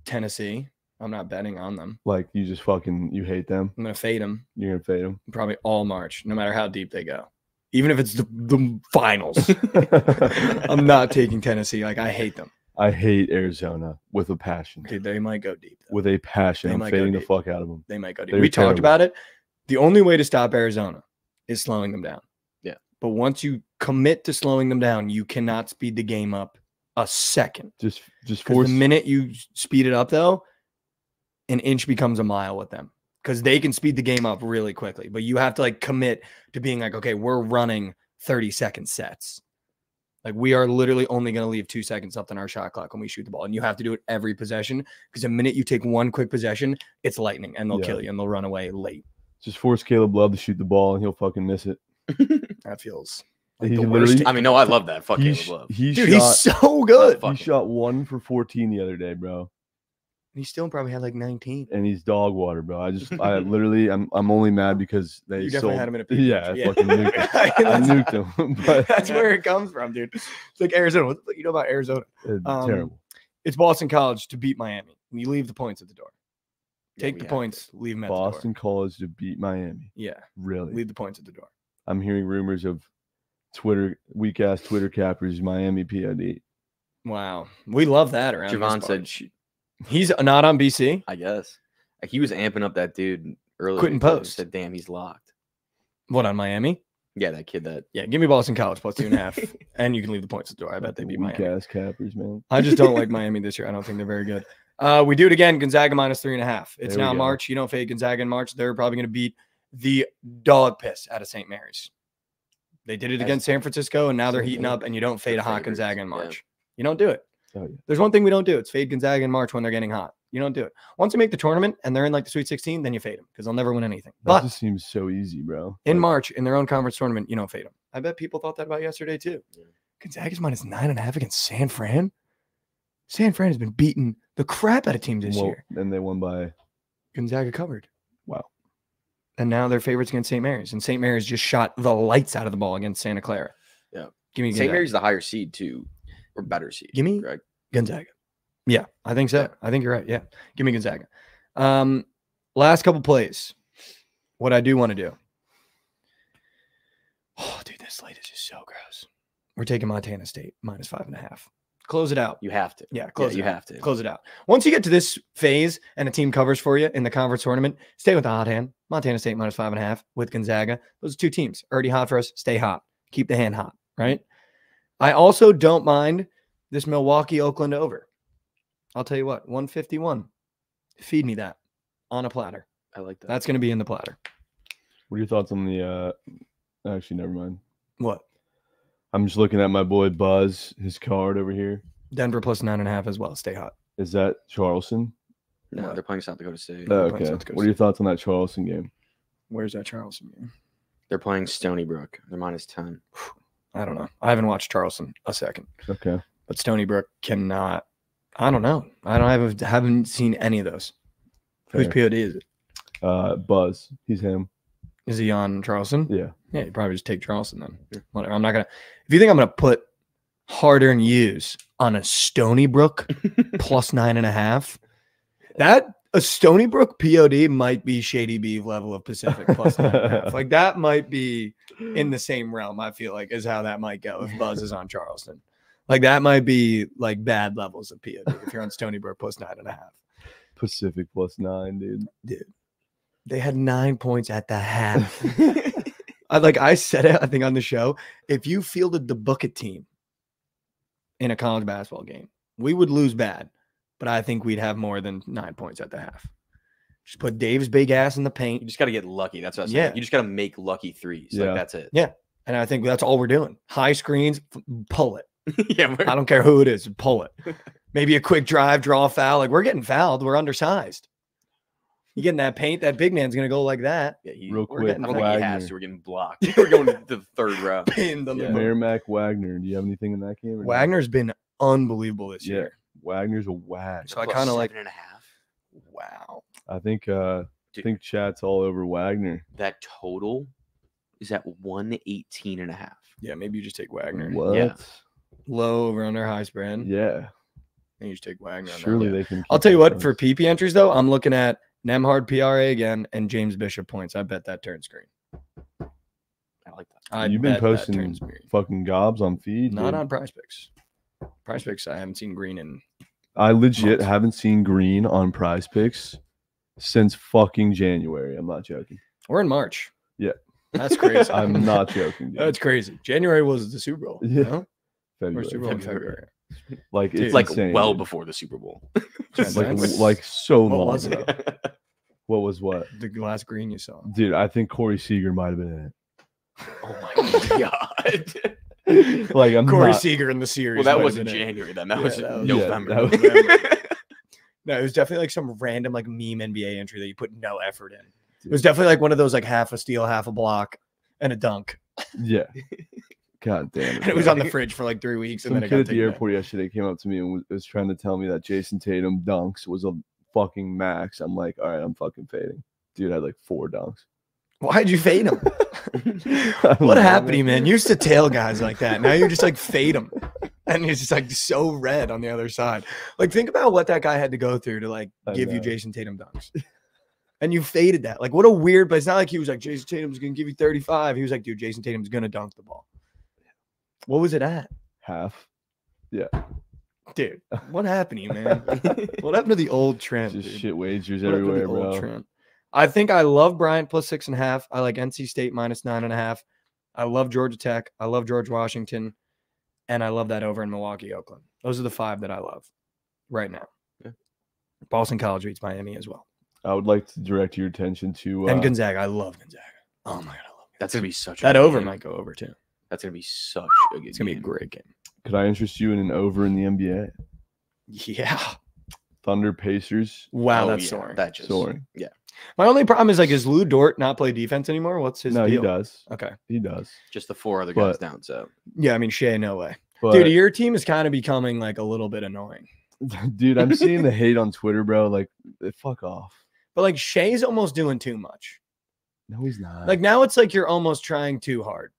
Tennessee. I'm not betting on them. Like you just you hate them. I'm going to fade them You're gonna fade them. probably all March, no matter how deep they go. Even if it's the finals. I'm not taking Tennessee. Like I hate them. I hate Arizona with a passion. Okay, they might go deep. Though. With a passion. They I'm might go fading the deep. fuck out of them. They might go deep. They're We talked terrible. about it. The only way to stop Arizona is slowing them down. Yeah. But once you commit to slowing them down, you cannot speed the game up a second. Just 'Cause force the minute you speed it up, though, an inch becomes a mile with them because they can speed the game up really quickly. But you have to like commit to being like, okay, we're running 30-second sets. Like we are literally only going to leave 2 seconds left on our shot clock when we shoot the ball. And you have to do it every possession because the minute you take one quick possession, it's lightning and they'll Yeah. kill you and they'll run away late. just force Caleb Love to shoot the ball and he'll fucking miss it. That feels like He the literally- worst. I mean, no, I love that. Fuck He, Caleb Love. he Dude, shot, he's so good. Fuck he him. shot 1 for 14 the other day, bro. He still probably had like 19. And he's dog water, bro. I literally I'm only mad because they You definitely sold. had him in a PPH. Yeah, I fucking nuked him. I That's- nuked him. But That's where it comes from, dude. It's like Arizona. What the fuck you know about Arizona? terrible. It's Boston College to beat Miami. And you leave the points at the door. Yeah, Take we the have to. points, leave them at Boston College to beat Miami. the door. Yeah, Really? leave the points at the door. I'm hearing rumors of weak ass Twitter cappers, Miami POD. Wow. We love that around Javon this said, part. He's not on BC. I guess. Like, he was amping up that dude earlier. Couldn't because he post. Said, damn, he's locked. What, on Miami? Yeah, that kid that. Yeah, give me Boston College plus 2.5. And you can leave the points at the door. I bet they beat Weak Miami. ass cappers, man. I just don't like Miami this year. I don't think they're very good. We do it again. Gonzaga minus 3.5. It's There we now go. March. You don't fade Gonzaga in March. They're probably going to beat the dog piss out of St. Mary's. They did it As- against San Francisco, and now they're St. heating Mary's, up, and you don't fade a hot favorites, Gonzaga in yeah. March. You don't do it. Oh, yeah. There's one thing we don't do. It's fade Gonzaga in March when they're getting hot. You don't do it. Once you make the tournament and they're in like the Sweet 16, then you fade them because they'll never win anything. That But just seems so easy, bro. in Like, March, in their own conference tournament, you don't fade them. I bet people thought that about yesterday too. Yeah. Gonzaga's minus 9.5 against San Fran. San Fran has been beating the crap out of teams this year. and they won by Gonzaga covered. wow. And now they're favorites against St. Mary's. And St. Mary's just shot the lights out of the ball against Santa Clara. Yeah. Give me St. Gonzaga. Mary's the higher seed, too, or better seed. Give me correct? Gonzaga. Yeah, I think so. Yeah. I think you're right. Yeah. Give me Gonzaga. Last couple plays. What I do want to do. Oh, dude, this slate is just so gross. We're taking Montana State minus 5.5. Close it out. You have to. Yeah, Yeah, close it you out. have to. Close it out. Once you get to this phase and a team covers for you in the conference tournament, stay with the hot hand. Montana State minus 5.5 with Gonzaga. Those are two teams already hot for us. Stay hot. Keep the hand hot, right? I also don't mind this Milwaukee Oakland over. I'll tell you what, 151. Feed me that on a platter. I like that. That's going to be in the platter. What are your thoughts on the actually never mind. What? I'm just looking at my boy Buzz, his card over here. Denver plus 9.5 as well. Stay hot. Is that Charleston? no, What? they're playing South Dakota State. Oh, playing okay. South Dakota What are your thoughts on that Charleston game? Where's that Charleston game? They're playing Stony Brook. They're minus 10. I don't know. I haven't watched Charleston a second. Okay. But Stony Brook cannot. I don't know. Haven't seen any of those. Whose Fair. POD is it? Buzz. He's him. Is he on Charleston? Yeah. Yeah, you probably just take Charleston then. Yeah. Whatever. I'm not gonna. If you think I'm gonna put hard-earned U's on a Stony Brook plus 9.5, That a Stony Brook POD might be Shady Beef level of Pacific plus 9.5. Like that might be in the same realm. I feel like is how that might go if Buzz is on Charleston. Like that might be like bad levels of POD if you're on Stony Brook plus 9.5. Pacific plus 9, dude. They had 9 points at the half. I said it, I think on the show. If you fielded the Bucket team in a college basketball game, we would lose bad. But I think we'd have more than 9 points at the half. Just put Dave's big ass in the paint. You just got to get lucky. That's what I'm saying. Yeah. You just got to make lucky threes. Yeah. Like that's it. Yeah. And I think that's all we're doing. High screens, pull it. Yeah. I don't care who it is, pull it. Maybe a quick drive, draw a foul. Like we're getting fouled. We're undersized. You get in that paint, that big man's going to go like that. Yeah, Real we're quick, getting, I don't think he Wagner. has to. We're getting blocked. We're going to the third row. In the Yeah. middle. Merrimack Wagner. Do you have anything in that game? or no? Wagner's been unbelievable this Yeah. year. Wagner's a wag. So I kind of like, 7.5. wow. I think Dude, chat's all over Wagner. that total is at 118.5. Yeah, maybe you just take Wagner. What? Yeah. Low over under high spread. Yeah. And you just take Wagner. on that Surely one. they can. I'll keep tell you that what, close. for PP entries though, I'm looking at Nemhard PRA again and James Bishop points. I bet that turns green. I like that. I You've been bet that posting turns green. fucking gobs on feed. Not dude. on Prize Picks. Prize Picks, I haven't seen green in. I legit months. haven't seen green on Prize Picks since fucking January. I'm not joking. We're in March. Yeah. That's crazy. I'm not joking. Dude. That's crazy. January was the Super Bowl. Yeah. No? Or February. Super Bowl in February. February. Like Dude. it's Like insane, well dude. before the Super Bowl. like so What long. was it? ago. What was what? The last green you saw. Dude, I think Corey Seager might have been in Oh my god. it. Like I'm Corey not. Seager in the series. Well, that might have wasn't been it. January then. That Yeah, was that was- November. yeah, that was- November. No, it was definitely like some random like meme NBA entry that you put no effort in. It was definitely like one of those like half a steal, half a block, and a dunk. Yeah. God damn it. And it was bro. on the fridge for like 3 weeks, and Some then it kid got at the taken back. airport yesterday came up to me and was trying to tell me that Jason Tatum dunks was a fucking max. I'm like, all right, I'm fucking fading. Dude had like 4 dunks. Why'd you fade him? I don't What know, happened to you, man? You used to tail guys like that. Now you're just like fade him. And he's just like so red on the other side. Like, think about what that guy had to go through to like I give you know. Jason Tatum dunks. And you faded that. Like, what a weird, but it's not like he was like, Jason Tatum's going to give you 35. He was like, dude, Jason Tatum's going to dunk the ball. What was it at? Half. Dude, what happened to you, man? What happened to the old trend? Just dude? shit wagers What happened to everywhere, the old bro. trend? I think I love Bryant plus 6.5. I like NC State minus 9.5. I love Georgia Tech. I love George Washington. And I love that over in Milwaukee, Oakland. Those are the 5 that I love right now. Yeah. Boston College beats Miami as well. I would like to direct your attention to And Gonzaga. I love Gonzaga. Oh my God, I love That's gonna be such a that good over game. might go over too. That's gonna be such a good It's gonna be a game. great game. could I interest you in an over in the NBA? Yeah. Thunder Pacers Wow, Oh, that's yeah, soaring. That just soaring. My only problem is like, is Lou Dort not play defense anymore? What's his No, deal? he does. Okay. He does. just the 4 other guys But- down. So Yeah, I mean Shea, no way. But Dude, your team is kind of becoming like a little bit annoying. dude, I'm seeing the hate on Twitter, bro. Like, fuck off. But like Shea's almost doing too much. No, he's not. Like now it's like you're almost trying too hard.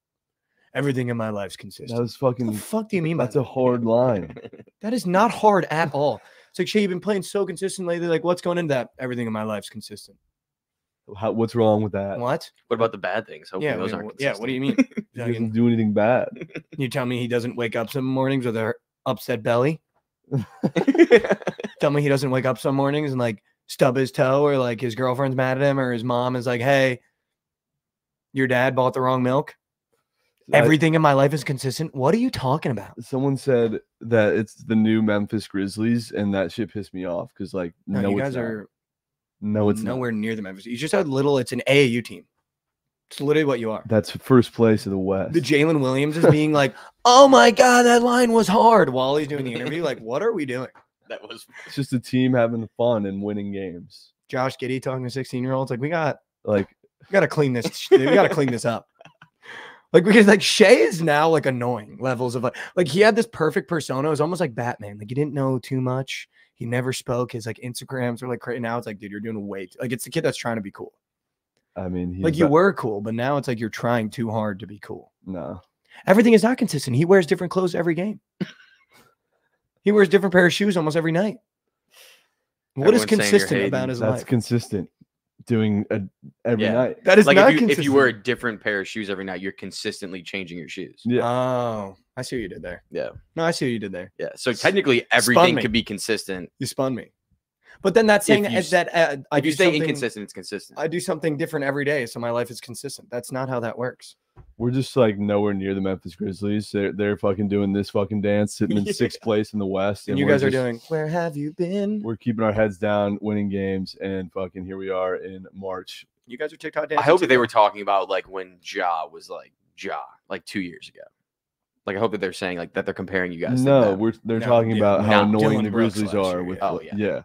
Everything in my life's consistent. that was What the fucking. fuck do you mean by That's a that? hard line. That is not hard at all. It's like, Shea, you've been playing so consistent lately. Like, what's going into that? Everything in my life's consistent. What's wrong with that? What? what about the bad things? Hopefully Yeah, those I mean, aren't. yeah. What do you mean? He doesn't do anything bad. You tell me he doesn't wake up some mornings with a upset belly? consistent? Tell me he doesn't wake up some mornings and like stub his toe, or like his girlfriend's mad at him, or his mom is like, hey, your dad bought the wrong milk? Everything in my life is consistent. What are you talking about? Someone said that it's the new Memphis Grizzlies, and that shit pissed me off because, like, No, no, you it's guys not. are No, it's nowhere near the Memphis. You just had little. It's an AAU team. It's literally what you are. not. That's first place of the West. The Jalen Williams is being like, oh my God, that line was hard while he's doing the interview. Like, what are we doing? that was It's just a team having fun and winning games. Josh Giddey talking to 16-year-olds. Like, we got Like, to clean this. We got to clean this up. Like, because like Shea is now like annoying levels of like he had this perfect persona. It was almost like Batman. Like, you didn't know too much. He never spoke. His like Instagrams were like crazy. Now it's like, dude, you're doing way too, like it's the kid that's trying to be cool. I mean, he's Like you were cool, but now it's like you're trying too hard to be cool. no. Everything is not consistent. He wears different clothes every game. He wears different pair of shoes almost every night. What is Everyone's saying you're consistent hating. about his That's life? consistent. Doing every Yeah. night. That is Like not if consistent. you wear a different pair of shoes every night, you're consistently changing your shoes. Yeah. Oh, I see what you did there. Yeah. No, I see what you did there. Yeah. So technically everything me. could be consistent. You spun me. But then that's saying If you that I If do you say something- inconsistent, it's consistent. I do something different every day, so my life is consistent. That's not how that works. We're just like nowhere near the Memphis Grizzlies. They're fucking doing this fucking dance, sitting in Yeah. sixth place in the West, And you we're guys are just- doing, where have you been? We're keeping our heads down, winning games, and fucking here we are in March. You guys are TikTok I dancing. hope that they too? were talking about like when Ja was like Ja, like 2 years ago. Like I hope that they're saying like that they're comparing you guys. to No, them. they're No, talking yeah, about how no. annoying Dylan the Brooks Grizzlies last are year, with. yeah. Oh, yeah.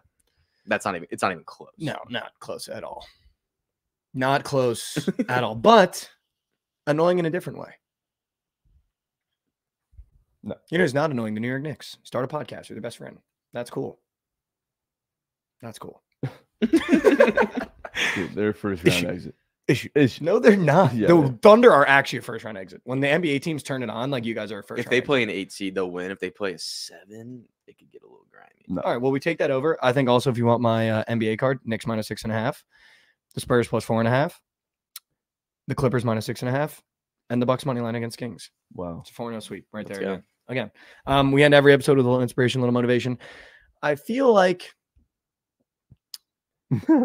It's not even close. No, not close at all. Not close at all, but annoying in a different way. No. You know, it's not annoying. The New York Knicks start a podcast. You're the best friend. That's cool. That's cool. Dude, their first round exit. Issue. No, they're not. Yeah, The they're- Thunder are actually a first round exit. When the NBA teams turn it on, like you guys are a first. If round they exit. play an 8 seed, they'll win. If they play a 7, it could get a little grimy. No. All right. Well, we take that over. I think also if you want my NBA card, Knicks minus 6.5, the Spurs plus 4.5, the Clippers minus 6.5, and the Bucks money line against Kings. Wow. It's a 4-0 sweep right Let's there. go. Again. We end every episode with a little inspiration, a little motivation. I feel like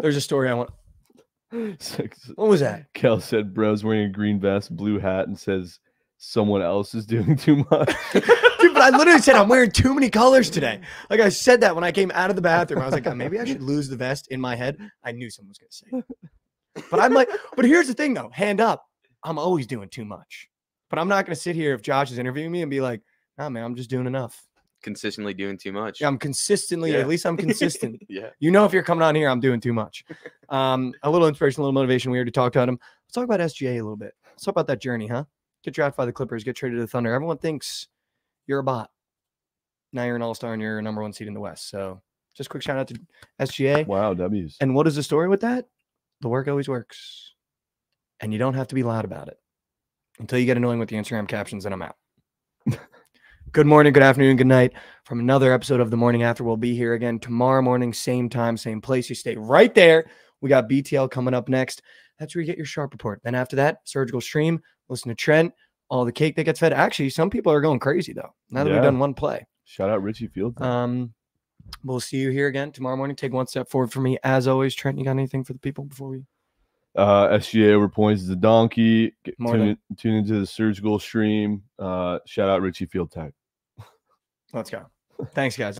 there's a story I want. What was that? Kel said, bro's wearing a green vest, blue hat, and says someone else is doing too much. Dude, but I literally said I'm wearing too many colors today. Like I said that when I came out of the bathroom. I was like, maybe I should lose the vest in my head. I knew someone was going to say it. But I'm like, but here's the thing though, hand up. I'm always doing too much. But I'm not going to sit here if Josh is interviewing me and be like, nah, man, I'm just doing enough. Consistently doing too much. Yeah, I'm consistently, Yeah. at least I'm consistent. Yeah. You know, if you're coming on here, I'm doing too much. A little inspiration, a little motivation. We already talked about him. Let's talk about SGA a little bit. Let's talk about that journey, huh? Get drafted by the Clippers, get traded to the Thunder. Everyone thinks you're a bot. Now you're an all-star and you're a number 1 seed in the West. So just quick shout out to SGA. Wow, W's. And what is the story with that? The work always works. And you don't have to be loud about it until you get annoying with the Instagram captions and I'm out. Good morning, good afternoon, good night from another episode of The Morning After. We'll be here again tomorrow morning, same time, same place. You stay right there. We got BTL coming up next. That's where you get your Sharp Report. Then after that, Surgical Stream, listen to Trent, all the cake that gets fed. Actually, some people are going crazy, though, now that we've Yeah. done one play. Shout out Richie Field. We'll see you here again tomorrow morning. Take one step forward for me. As always, Trent, you got anything for the people before we? SGA over points is a donkey. More Tune into the Surgical Stream. Shout out Richie Field Tech. Let's go. Thanks, guys.